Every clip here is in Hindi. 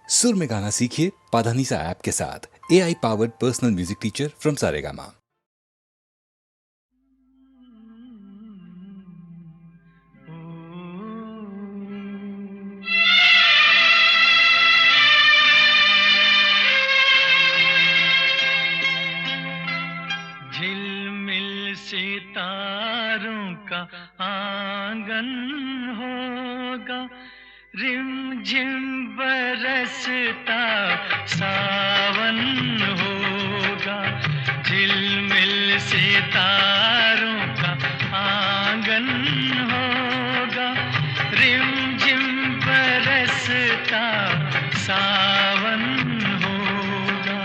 सुर में गाना सीखिए पाधानीसा ऐप के साथ। AI powered personal music teacher from Saregama. झिलमिल सितारों का आंगन होगा, रिमझिम बरसता सावन होगा। झिलमिल सितारों का आंगन होगा, रिमझिम बरसता सावन होगा।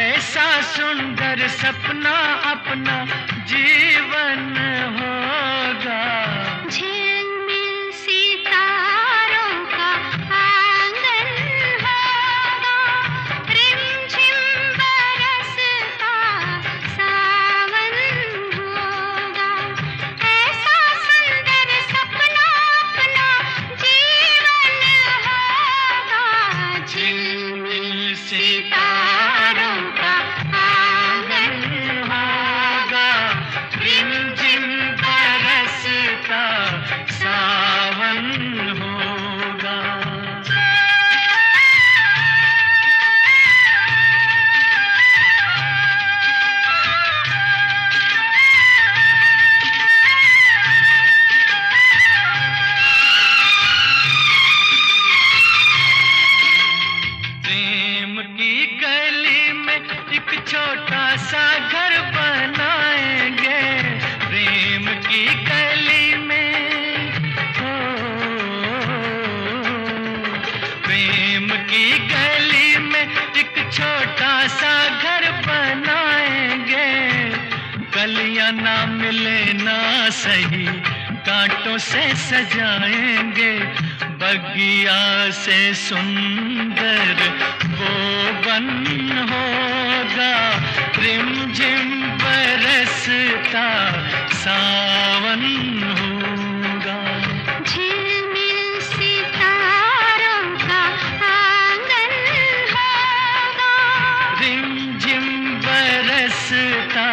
ऐसा सुंदर सपना अपना जीवन होगा। झिलमिल सितारों का आंगन होगा, रिमझिम बरसता सावन होगा। ऐसा सुंदर सपना अपना जीवन होगा। झिलमिल सितारों का आंगन होगा, रिमझिम बरसता सावन होगा। प्रेम की गली में एक छोटा सा घर बनाएंगे। प्रेम की गली में हो, प्रेम की गली में एक छोटा सा घर बनाएंगे। कलियां ना मिले ना सही, कांटों से सजाएंगे। बगिया से सुंदर वो बन होगा, रिमझिम बरसता सावन होगा। झिलमिल सितारों का आंगन होगा, रिमझिम बरसता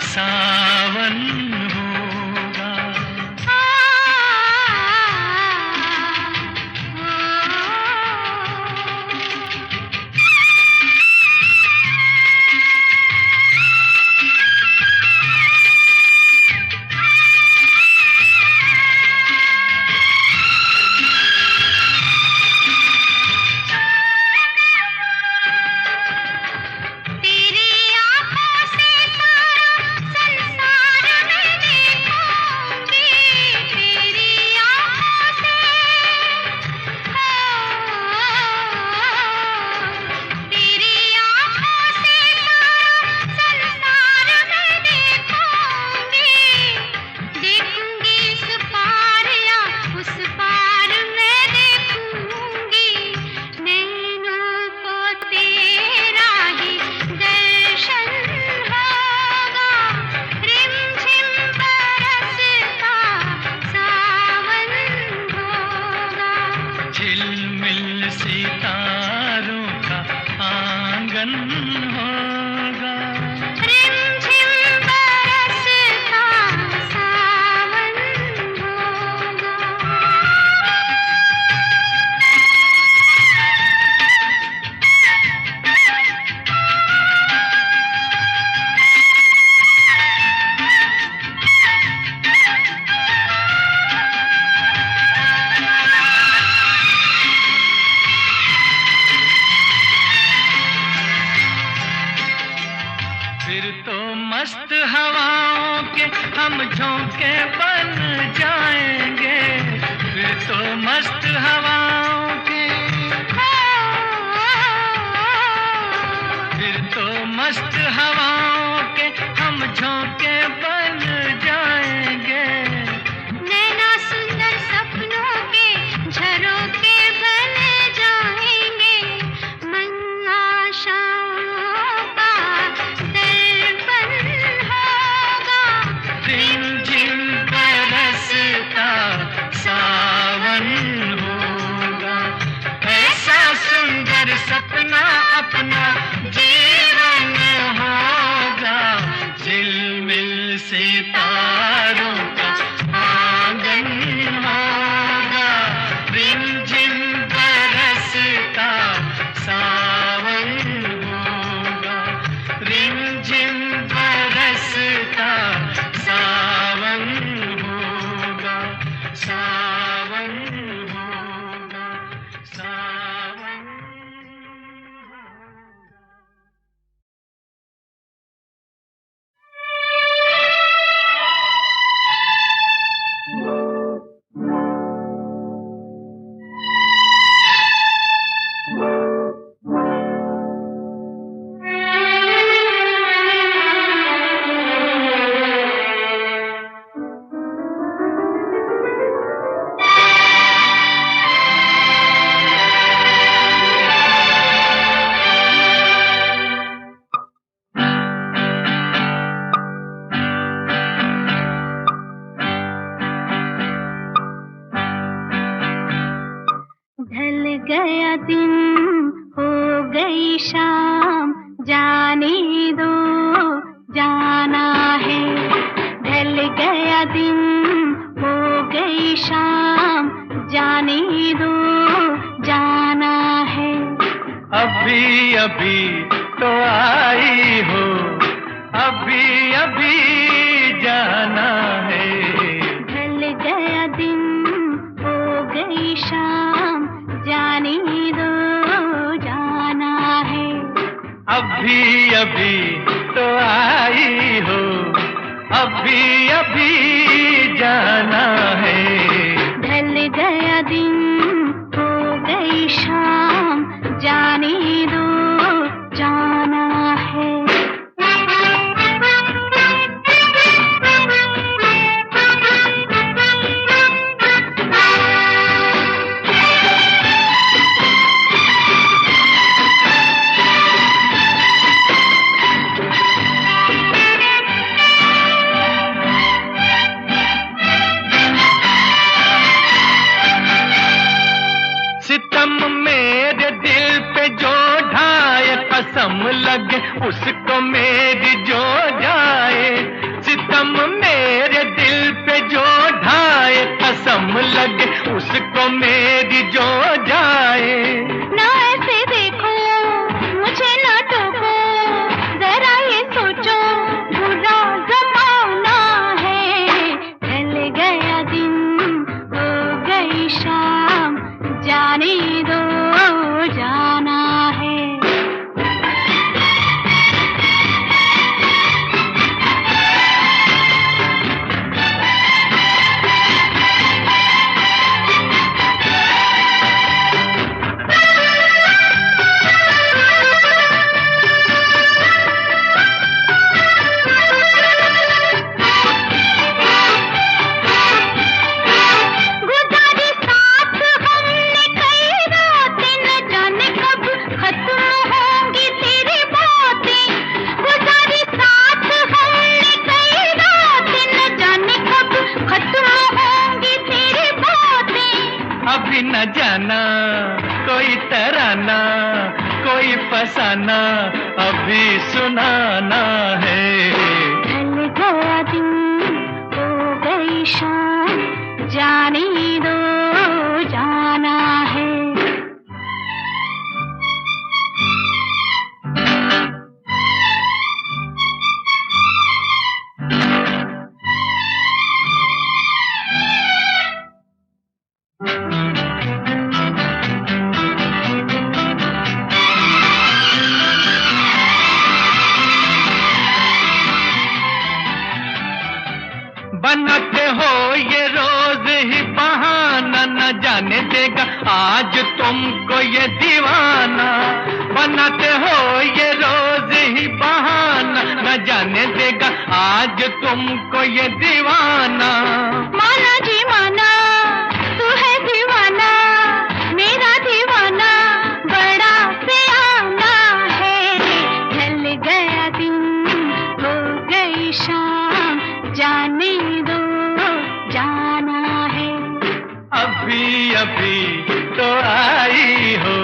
सावन होगा। तेरी आँखों से सारा संसार मैं देखूंगी। तेरी आँखों से तेरी आँखों से सारा संसार मैं देखूंगी। देखूंगी इस पार या उस पार मैं देखूंगी। नैनों को तेरा ही दर्शन होगा, रिमझिम बरसता सावन होगा। झिलमिल सितारों का आंगन होगा, रिमझिम बरसता सावन होगा। फिर तो मस्त हवाओं के हम झोंके बन जाएंगे। फिर तो मस्त हवाओं के, फिर तो मस्त हवाओं के हम झोंके बन जाएंगे। नैना सुंदर सपनों के झरोखे बन जाएंगे। मन आशाओं का दर्पण होगा, रिमझिम बरसता सावन हो। गया दिन हो गई शाम, जाने दो जाना है। ढल गया दिन हो गई शाम, जाने दो जाना है। अभी अभी तो आई हो, अभी अभी जाना है। ढल गया दिन हो गई शाम, जाने दो जाना है। अभी अभी तो आई हो, अभी अभी जाना है। ढल गया दिन हो गई शाम, जाने दो जाना है। सितम मेरे दिल पे जो ढाए, कसम लगे उसको मेरी जो जाए। सितम मेरे दिल पे जो ढाए, कसम लगे उसको मेरी जो जाए। ना ऐसे देखो मुझे, ना टोको, जरा ये सोचो बुरा जमाना है। ढल गया दिन हो गई शाम, जाने दो जाना है। गुजारी साथ हमने कई रातें, न जाने कब खत्म होंगी तेरी बातें। गुजारी साथ हमने कई रातें, न जाने कब खत्म होंगी तेरी बातें। अभी न जाना कोई तराना, कोई फसाना अभी सुनाना है। ढल गया दिन हो गई शाम, जाने दो जाना है। बनाते हो ये रोज ही बहाना, न जाने देगा आज तुमको ये दीवाना। बनाते हो ये रोज ही बहाना, न जाने देगा आज तुमको ये दीवाना। माना जी माना, तू है दीवाना, मेरा दीवाना बड़ा सियाना है। ढल गया दिन हो गई शाम, जाने दो जाना है। अभी अभी तो आई हो,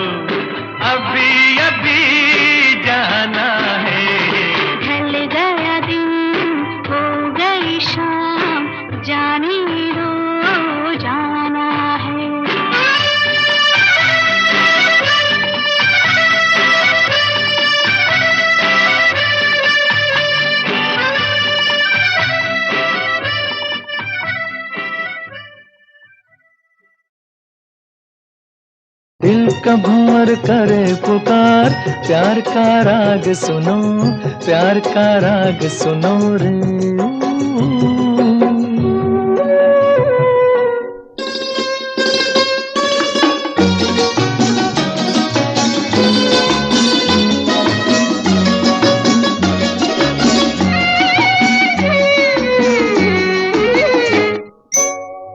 अभी अभी जाना है। ढल गया दिन हो गई शाम, जाने दो जाना है। दिल का भंवर करे पुकार, प्यार का राग सुनो, प्यार का राग सुनो रे।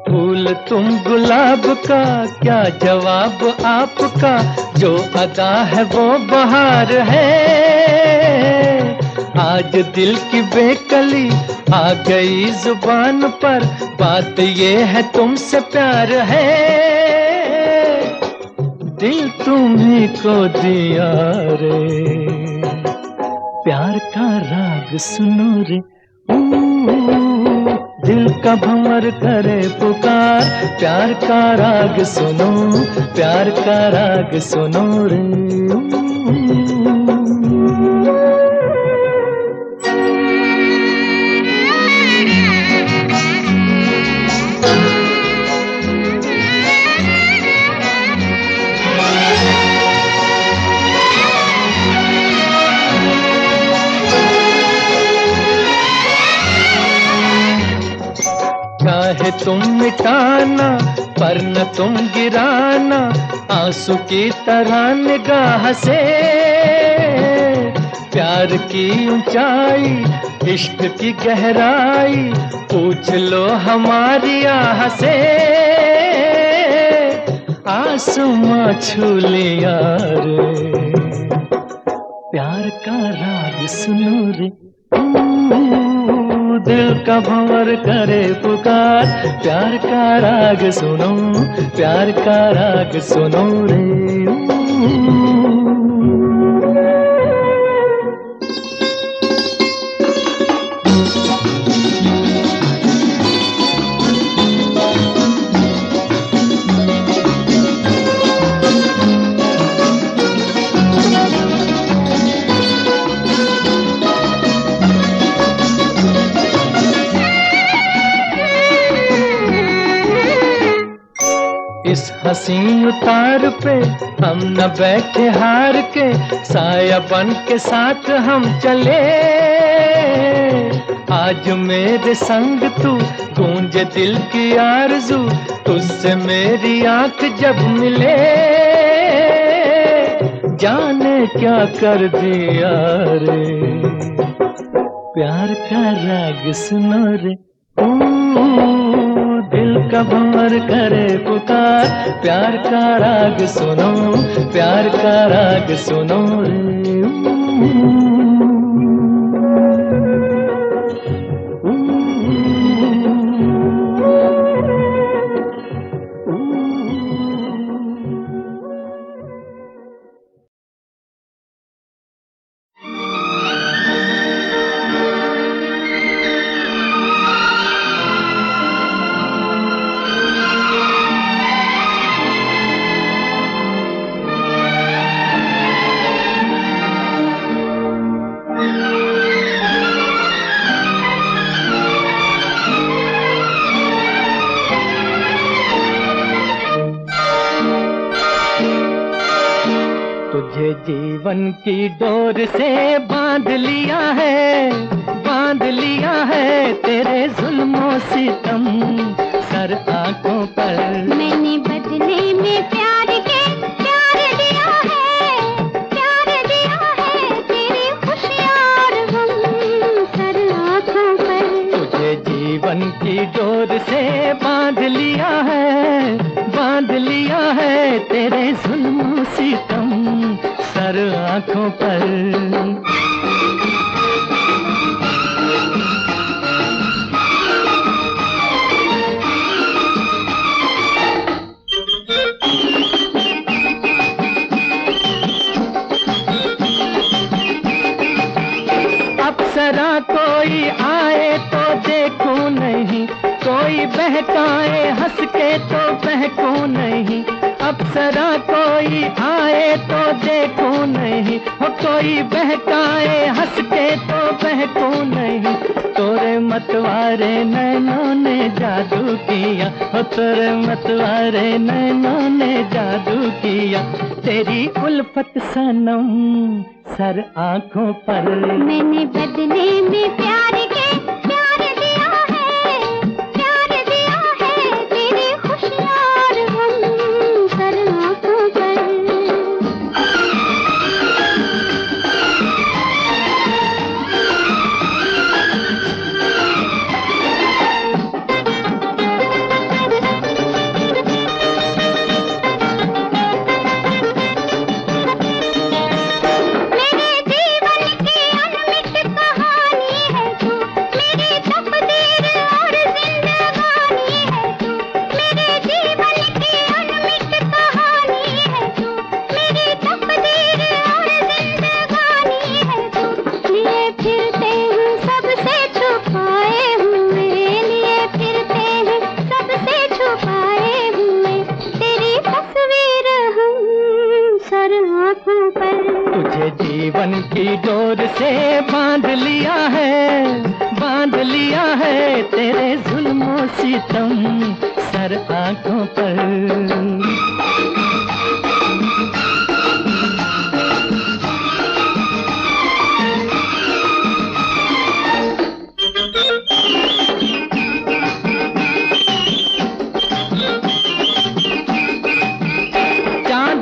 फूल तुम गुलाब का, क्या जवाब आपका, जो अदा है वो बहार है। आज दिल की बेकली आ गई जुबान पर, बात ये है तुमसे प्यार है। दिल तुम्हीं को दिया रे, प्यार का राग सुनो रे। दिल का भंवर करे पुकार, प्यार का राग सुनो, प्यार का राग सुनो रे। चाहे तुम मिटाना पर न तुम गिराना, आंसू की तरह निगाह से। प्यार की ऊंचाई, इश्क की गहराई, पूछ लो हमारी आह से। आसमां छू लिया रे, प्यार का राग सुनो रे। दिल का भंवर करे पुकार, प्यार का राग सुनो, प्यार का राग सुनो रे। इस हसीन उतार पे हम न बैठे हार के, साया बन के साथ हम चले। आज मेरे संग तू, गूंजे दिल की आरज़ू, तुझसे मेरी आंख जब मिले। जाने क्या कर दिया रे, प्यार का राग सुनो रे। दिल का भंवर करे पुकार, प्यार का राग सुनो, प्यार का राग सुनो रे। तुझे जीवन की डोर से बांध लिया है, बांध लिया है तेरे जुल्मों सितम सर आंखों पर। मैंने बदले में प्यार के प्यार दिया है, प्यार दिया है तेरी खुशियाँ और गम सर आंखों पर। तुझे जीवन की डोर से बांध लिया है, बांध लिया है तेरे जुल्मों सितम सर आंखों पर। अप्सरा कोई आए तो देखूं नहीं, कोई बहकाए हंस के तो बहकूं नहीं। अप्सरा कोई आए तो देखूं नहीं, हो कोई बहकाए हंस के तो बहकूं नहीं। तोरे मतवारे नैनों ने जादू किया, हो तोरे मतवारे नैनों ने जादू किया। तेरी उल्फत सनम सर आंखों पर। मैंने बदले में प्यार के प्यार दिया है, प्यार दिया है तेरी खुशियाँ और गम सर आंखों पर। मेरे जीवन की अनमिट कहानी है आँखों पर। तुझे जीवन की डोर से बांध लिया है तेरे जुल्मों सितम सर आँखों पर।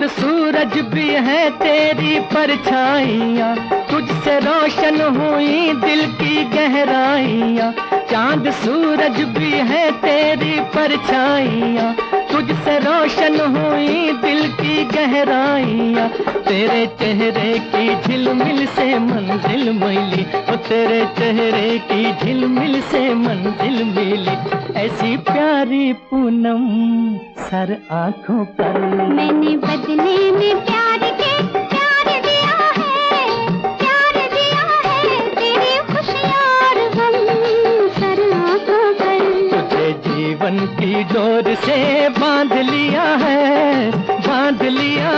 सूरज भी है तेरी परछाइयाँ, तुझसे रोशन हुई दिल की गहराइयाँ। चांद सूरज भी है तेरी परछाइयाँ, तुझसे रोशन हुई दिल की गहराइयाँ। तेरे चेहरे की झिलमिल से मंजिल मिली, ओ तेरे चेहरे की झिलमिल से मंजिल मिली। ऐसी प्यारी पूनम सर आँखों पर। मैंने बदले में प्यार के प्यार दिया है तेरी खुशियाँ और गम सर आँखों पर। तुझे जीवन की डोर से बांध लिया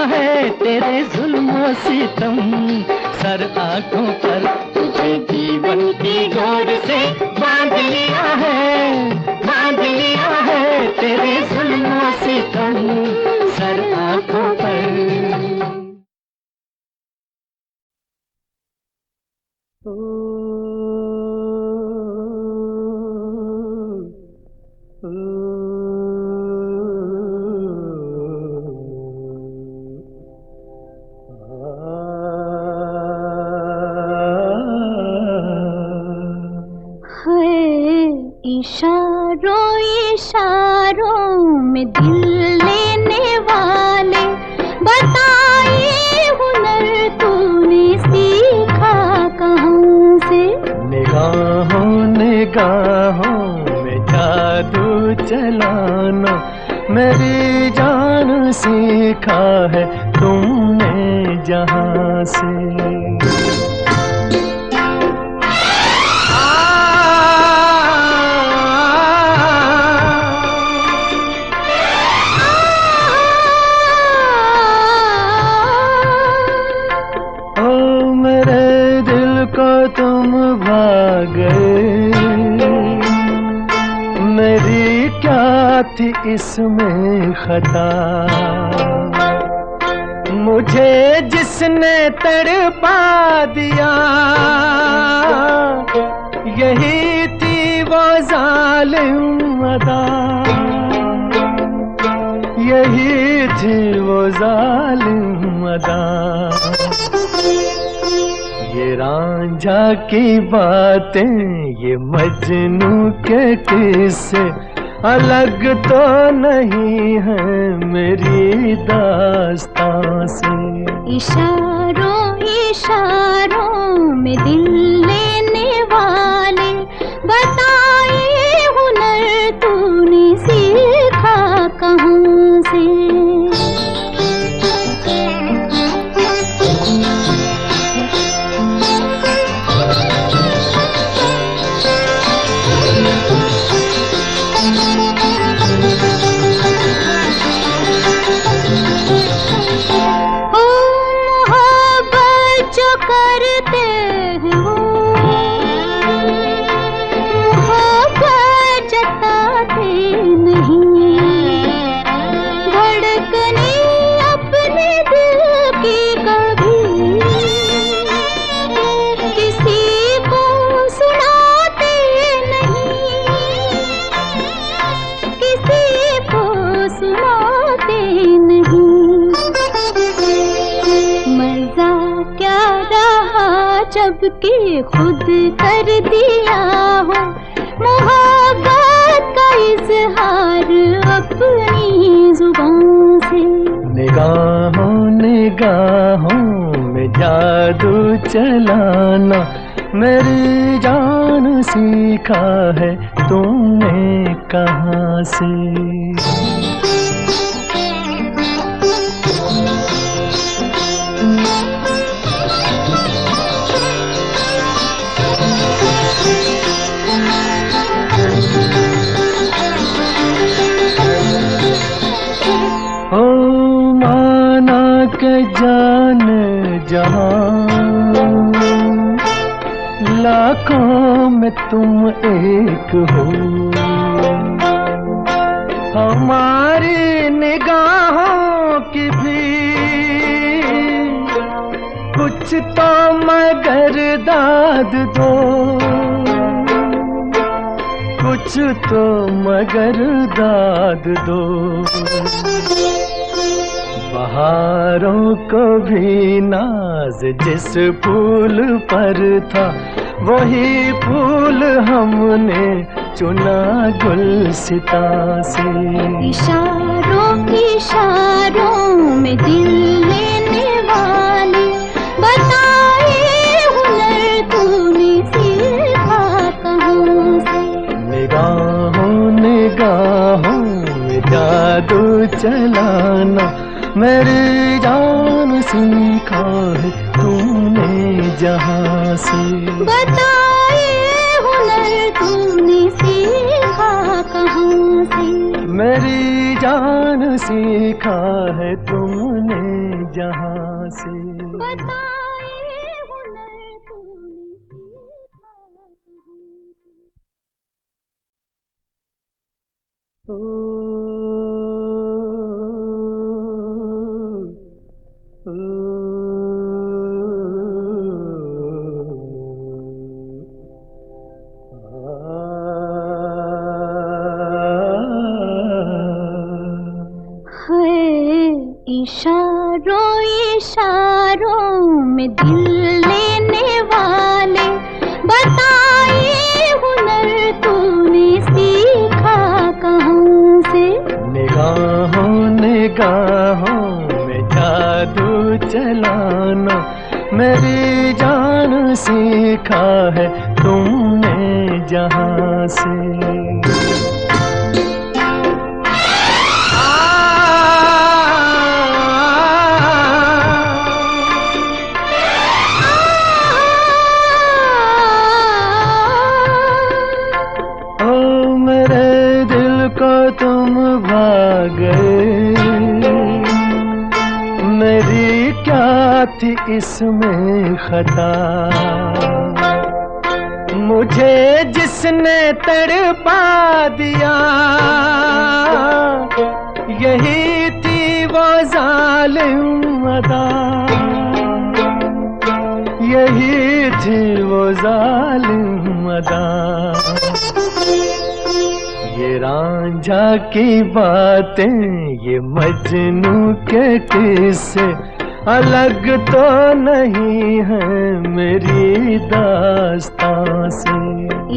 है तेरे जुल्मों सितम सर आँखों पर। तुझे जीवन की डोर से बांध लिया है तेरे जुल्मों सितम सर आँखों पर। इशारों में दिल लेने वाले बताइए हुनर तूने सीखा कहाँ से। निगाहों में जादू चलाना मेरी जान सीखा है तुमने जहाँ से। तुम भाग गए, मेरी क्या थी इसमें खता। मुझे जिसने तड़पा दिया यही थी वो जालिम अदा, यही थी वो जालिम अदा। ये रांझा की बातें ये मजनू के किस्से अलग तो नहीं है मेरी दास्तां से। इशारों में दिल लेने वाले बताइए हुनर तूने सीखा कहाँ से। जबकि खुद कर दिया हो मोहब्बत का इजहार अपनी जुबान से। निगाहों में जादू चलाना मेरी जान सीखा है तुमने कहाँ से। माना के जा जहां लाखों में तुम एक हो। हमारी निगाहों की भी कुछ तो मगर दाद दो, कुछ तो मगर दाद दो। बहारों को भी नाज जिस फूल पर था, वही फूल हमने चुना गुलसिता से। इशारों इशारों में दिल लेने वाले बताए हुनर तूने सीखा कहाँ से। निगाहों निगाहों में जादू चलाना मेरी जान सीखा है तूने जहाँ से। बताए हुनर तूने सीखा कहाँ से। मेरी जान सीखा है तुमने जहाँ से। बताए हुनर तूने सीखा कहाँ से। इशारों इशारों में दिल लेने वाले बताए हुनर तूने सीखा कहाँ से। निगाहों निगाहों में जादू चलाना मेरी जान सीखा है तुमने जहाँ से। तुम भाग गए, मेरी क्या थी इसमें खता। मुझे जिसने तड़पा दिया, यही थी वो जालिम अदा, यही थी वो जालिम अदा। ये रांझा की बातें, ये मजनू के किस्से अलग तो नहीं है मेरी दास्तां से।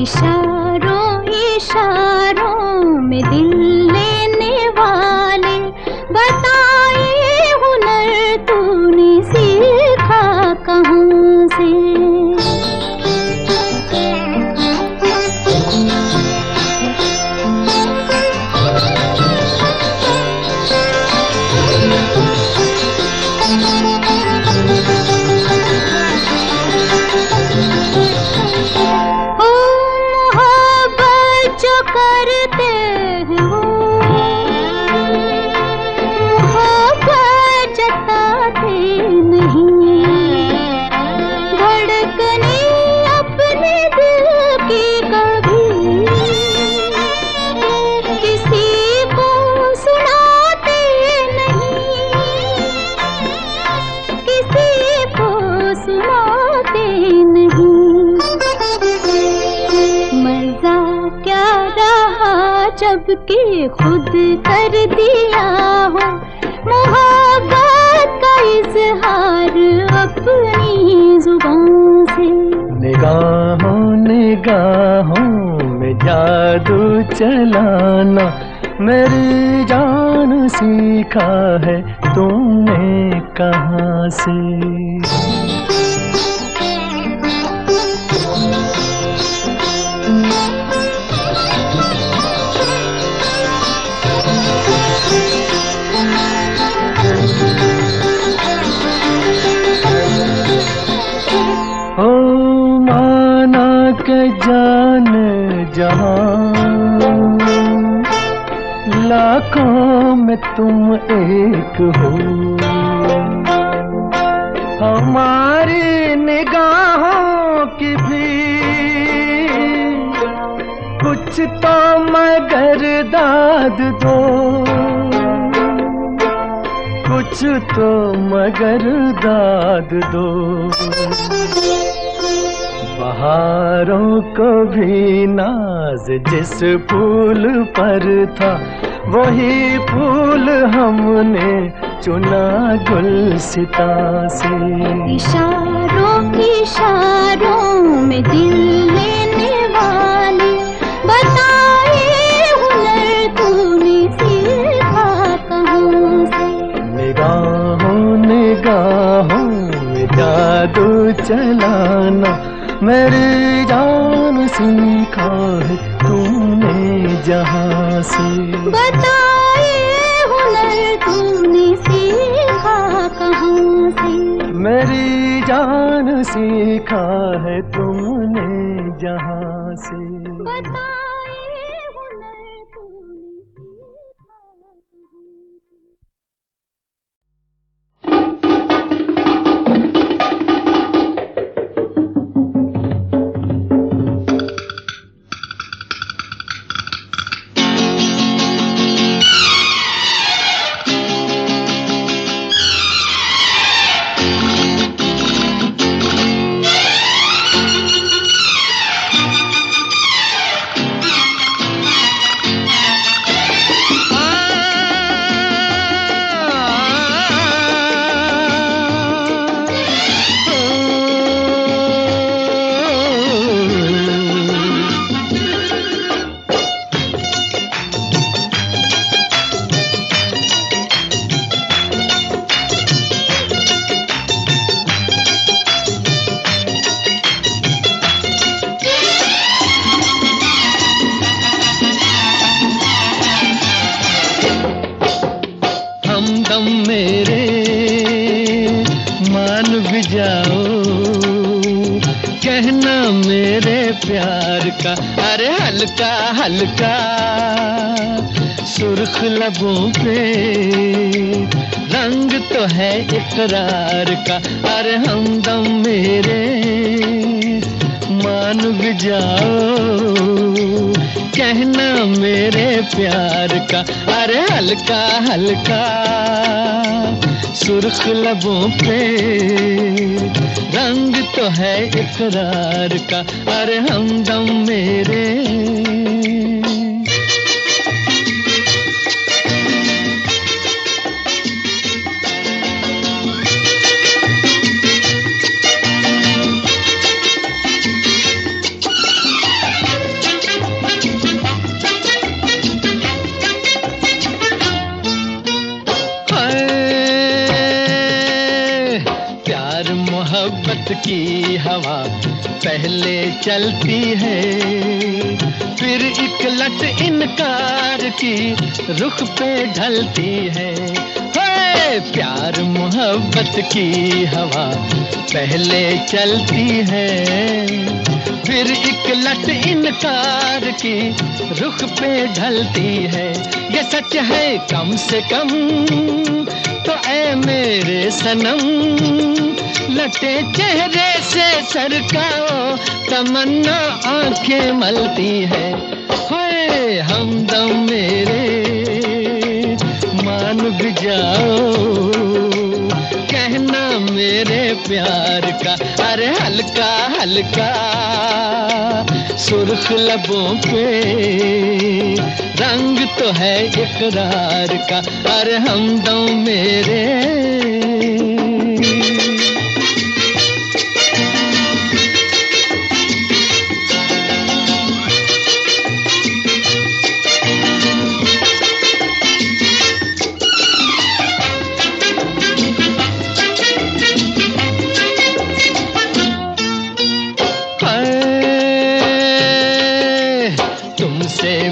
इशारों इशारों में दिल लेने वाले बताए हुनर तूने सीखा कहाँ से। करते हैं वो मोहब्बत जताते नहीं, धड़कने अपने दिल की कभी किसी को सुनाते नहीं, किसी को सुनाते नहीं। मजा क्या रहा जबकि खुद कर दिया हो मोहब्बत का इजहार अपनी जुबान से। निगाहों निगाहों में जादू चलाना मेरी जान सीखा है तुमने कहाँ से। के जान जहां लाखों में तुम एक हो। हमारी निगाहों की भी कुछ तो मगर दाद दो, कुछ तो मगर दाद दो। बहारों को भी नाज जिस फूल पर था, वही फूल हमने चुना गुलसिता से। इशारों इशारों में दिल लेने वाले, बताए हुनर तूने सीखा कहाँ से। निगाहों निगाहों में जादू चलाना, मेरी जान सीखा है तूने जहाँ से। बताए हुनर तूने सीखा कहाँ से। मेरी जान सीखा है तुमने जहाँ से। बताए हुनर तूने सीखा कहाँ से। हमदम मेरे मान भी जाओ, कहना मेरे प्यार का अरे हल्का हल्का, सुर्ख लबों पे रंग तो है इकरार का। अरे हमदम मेरे मान भी जाओ, कहना मेरे प्यार का अरे हल्का हल्का, सुर्ख लबों पे रंग तो है इकरार का। अरे हमदम मेरे मोहब्बत की हवा पहले चलती है, फिर एक लट इनकार की रुख पे ढलती है। प्यार मोहब्बत की हवा पहले चलती है, फिर एक लट इनकार की रुख पे ढलती है। ये सच है कम से कम तो ऐ मेरे सनम, लटे चेहरे से सरकाओ तमन्ना आंखें मलती है। हाय हमदम मेरे मान भी जाओ, कहना मेरे प्यार का अरे हल्का हल्का, सुर्ख लबों पे रंग तो है इकरार का। अरे हमदम मेरे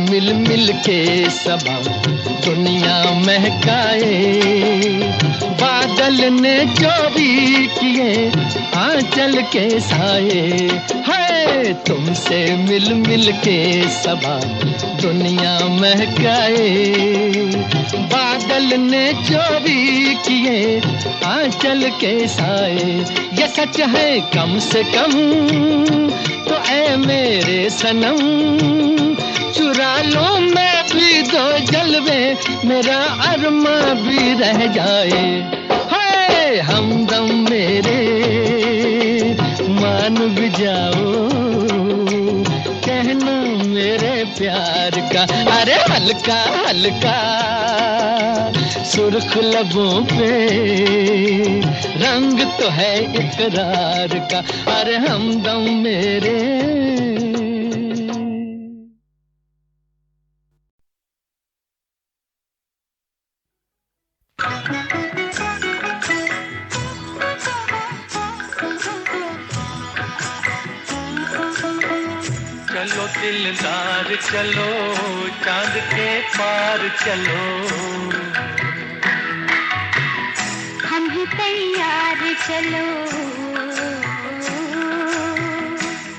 मिल मिल के सबा दुनिया महकाए, बादल ने चोरी किए आंचल के साए, है तुमसे मिल मिल के सबा दुनिया महकाए, बादल ने चोरी किए आंचल के साए। ये सच है कम से कम तो ऐ मेरे सनम, चुरा लो मैं भी दो जलवे, मेरा अरमा भी रह जाए। हाय हमदम मेरे मान भी जाओ, कहना मेरे प्यार का, अरे हल्का हल्का सुर्ख लबों पे रंग तो है इकरार का, अरे हमदम मेरे। चलो दिलदार चलो चांद के पार चलो, हम ही तैयार चलो,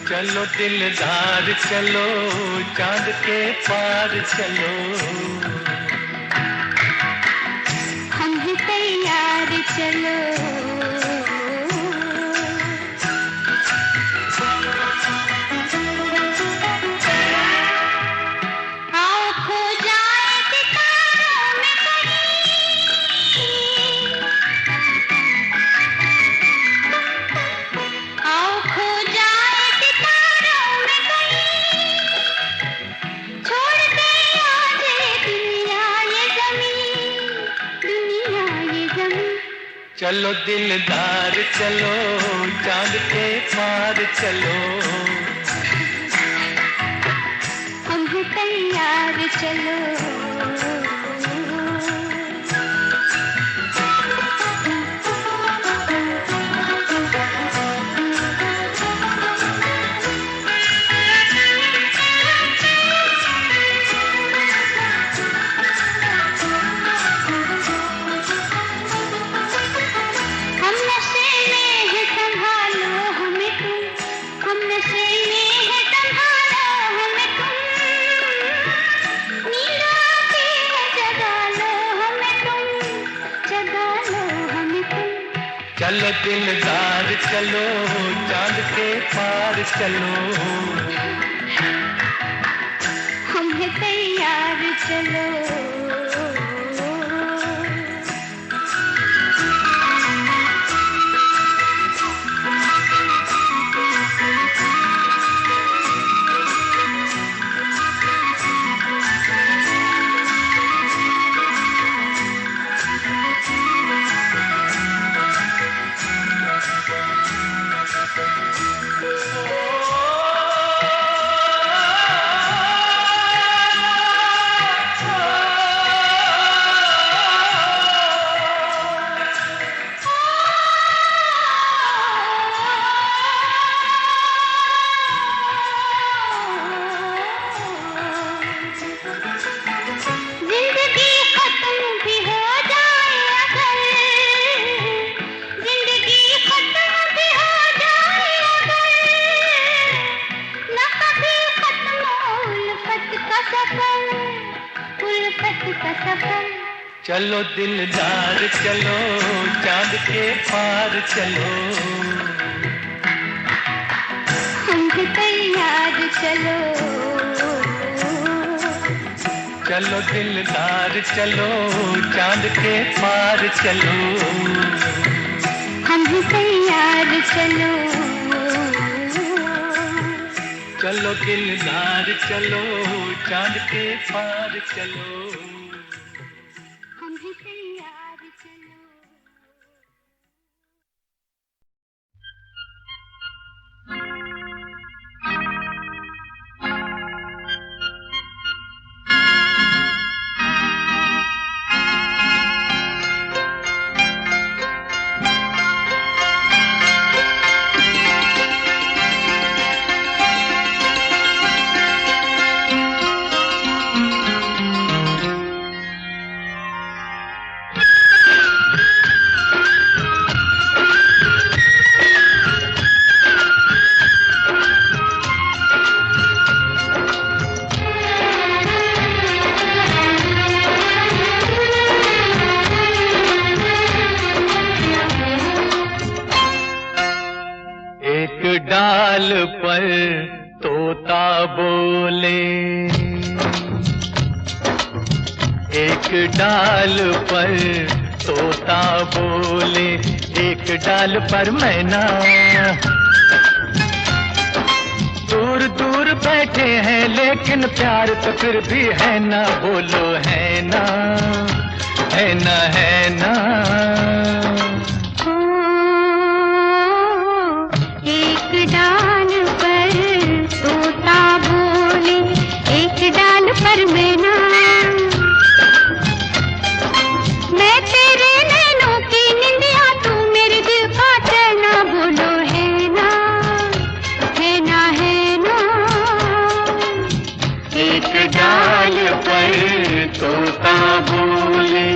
चलो दिलदार चलो चांद के पार चलो, हम ही तैयार चलो। चलो दिलदार चलो चांद के पार चलो, हम ही तैयार चलो। चलो दिलदार चलो चांद के पार चलो, हम है तैयार चलो। चलो दिलदार चलो चांद के पार चलो, हम भी तैयार चलो। चलो दिलदार चलो चांद के पार चलो, हम भी तैयार चलो। चलो दिलदार चलो चांद के पार चलो, हम भी तैयार चलो। डाल पर तोता बोले, एक डाल पर तोता बोले, एक डाल पर मैना। दूर दूर बैठे हैं लेकिन प्यार तो फिर भी है ना, बोलो है ना, है ना, है ना। एक डाल पर तोता बोले, एक डाल पर मैना। मैं तेरे नैनों की निंदिया, तू मेरे दिल का चैना, बोलो है ना, है ना, है ना। एक डाल पर तोता बोले।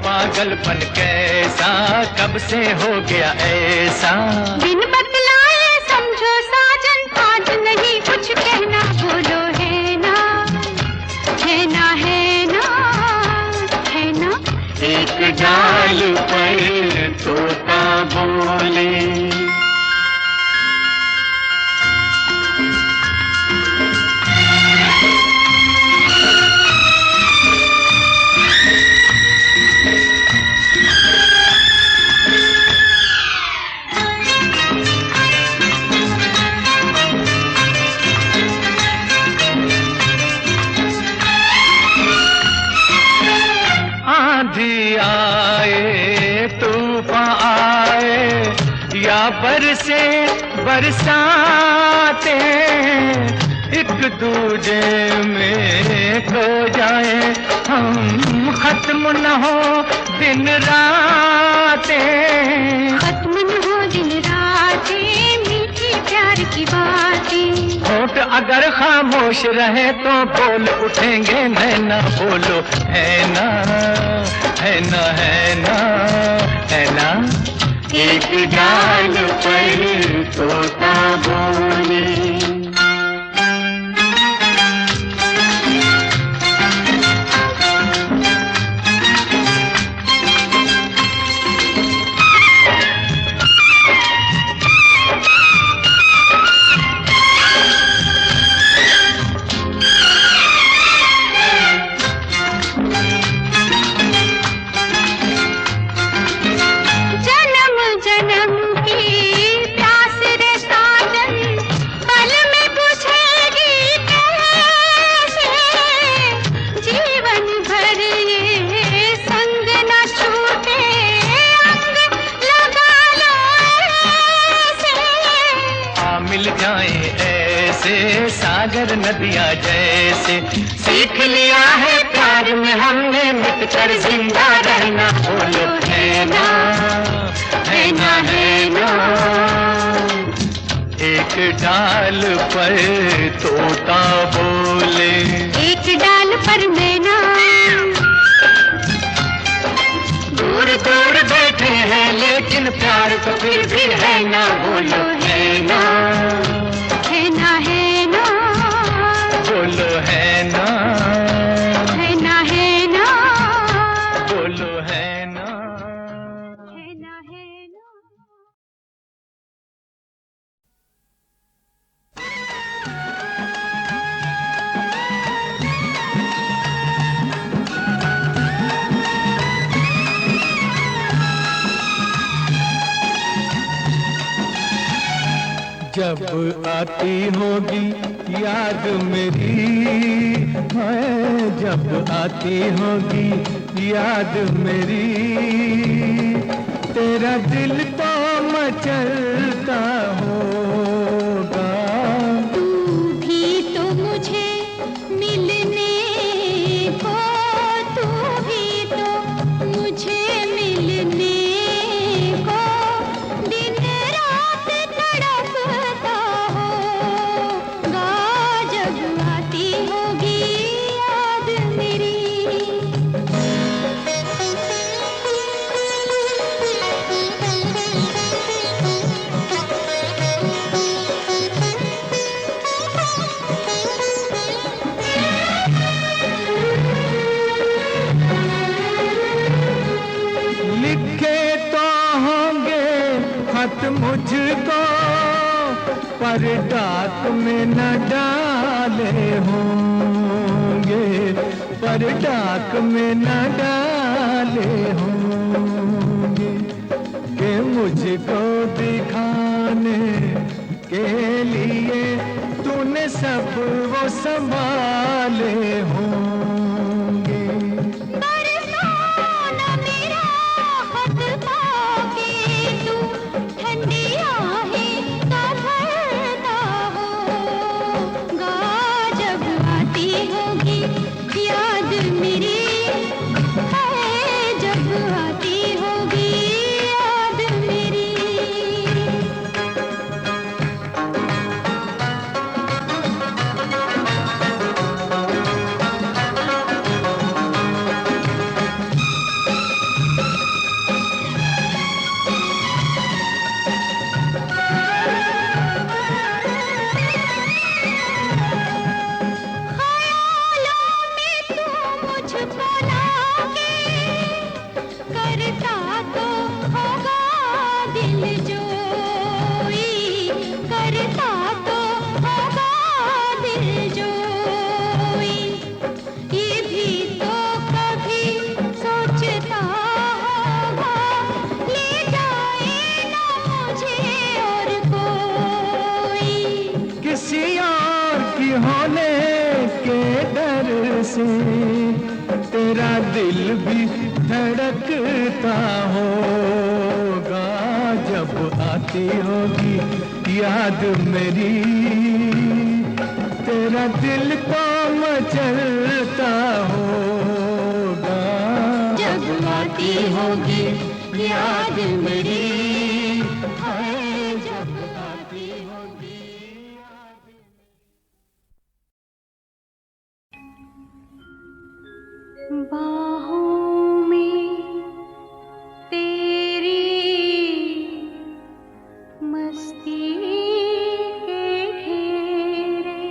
पागलपन कैसा कब से हो गया ऐसा, बिन बतलाए समझो साजन, आज नहीं कुछ कहना, बोलो है ना, है ना, है ना, है ना। एक डाल पर तोता बोले। आंधी आए तूफान आए या बरसे बरसाते, एक दूजे में खो जाए हम, खत्म न हो दिन रातें, खत्म न हो दिन रातें, मीठी प्यार की बातें। होठ अगर खामोश रहे तो बोल उठेंगे नैना, बोलो है ना, है ना, है ना, है ना। एक डाल पर तोता बोले। सागर नदियाँ जैसे, सीख लिया है प्यार में हमने मिटकर जिंदा रहना, बोलो है ना, है ना, है ना। एक डाल पर तोता बोले, एक डाल पर मैना। दूर दूर बैठे हैं लेकिन प्यार तो फिर भी है ना, बोलो है ना, है ना, है ना, बोलो है ना, है ना, है ना, बोलो है ना, है ना, है ना। जब आती होगी याद मेरी, है जब आती होगी याद मेरी, तेरा दिल तो मचलता होगा, पर डाक में न डाले होंगे, पर डाक में न डाले होंगे, कि मुझको दिखाने के लिए तूने सब वो संभाले होंगे। तेरा दिल भी धड़कता होगा जब आती होगी याद मेरी, तेरा दिल तो मचलता होगा जब आती होगी याद मेरी। बाहों में तेरी मस्ती के घेरे,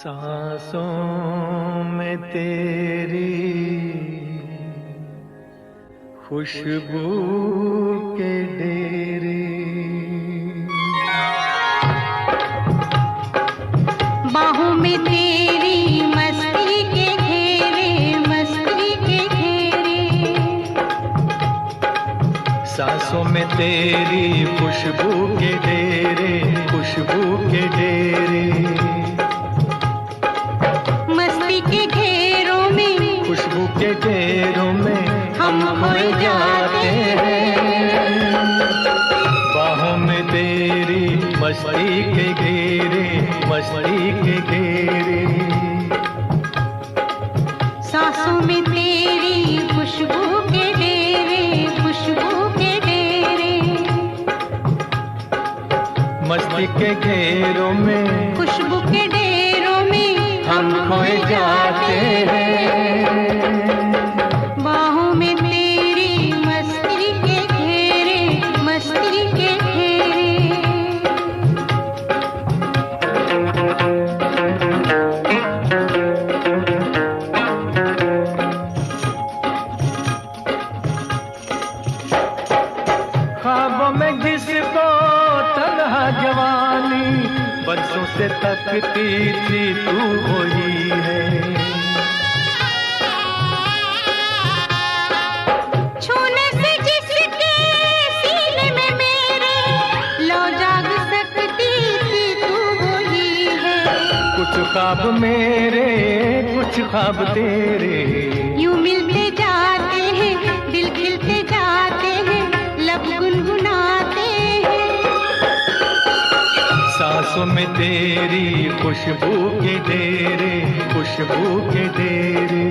सांसों में तेरी खुशबू के डेरे, बाहों में तेरी मस्ती के घेरे, मस्ती के घेरे, सांसों में तेरी खुशबू के डेरे, खुशबू के डेरे, मस्ती के घेरों में, खुशबू के घेरों में हम खोए जाते हैं। बाहों में तेरी मस्ती के घेरे, मस्ती के घेरे, सांसों में तेरी खुशबू के डेरे, खुशबू के डेरे, मस्ती के घेरों में, खुशबू के डेरों में हम खोए जाते हैं। बाहों में तेरी मस्ती के घेरे, मस्ती के घेरे, ख्वाबों में जिसको तन्हा जवानी बरसों से तकती थी तू वही है, छूने से जिसके सीने में मेरे लो जाग सकती थी तू वही है। कुछ ख्वाब मेरे कुछ ख्वाब तेरे, यूं मिलते जाते हैं, दिल खिलते जाते हैं, लब गुनगुनाते हैं। सांसों में तेरी खुशबू के डेरे, खुशबू के डेरे,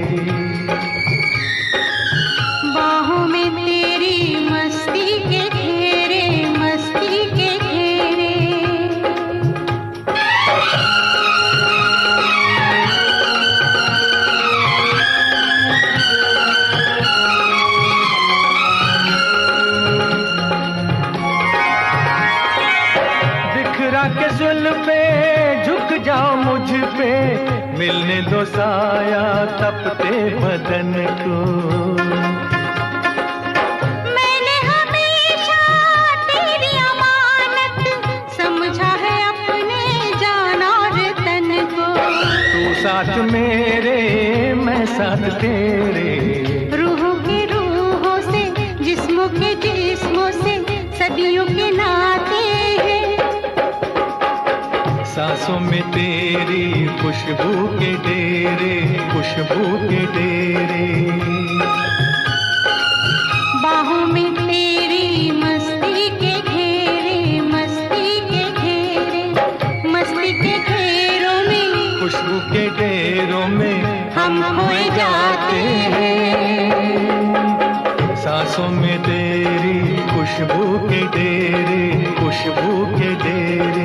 बाहों में तेरी मस्ती के घेरे, मस्ती के घेरे, बिखरा के जुल्फे झुक जाओ मुझ पे, मिलने दो साया तपते बदन को। मैंने हमेशा तेरी साथ तेरे। रूहों के रूहों से, जिस्मों के जिस्मों से सदियों के नाते हैं। सांसों में तेरी खुशबू के डेरे, खुशबू के डेरे। बाहों में तेरी मस्ती के घेरे, मस्ती के घेरे, मस्ती के घेरों में, खुशबू के डेरों में हम खोए जाते हैं। सांसों में तेरी खुशबू के डेरे, खुशबू के डेरे।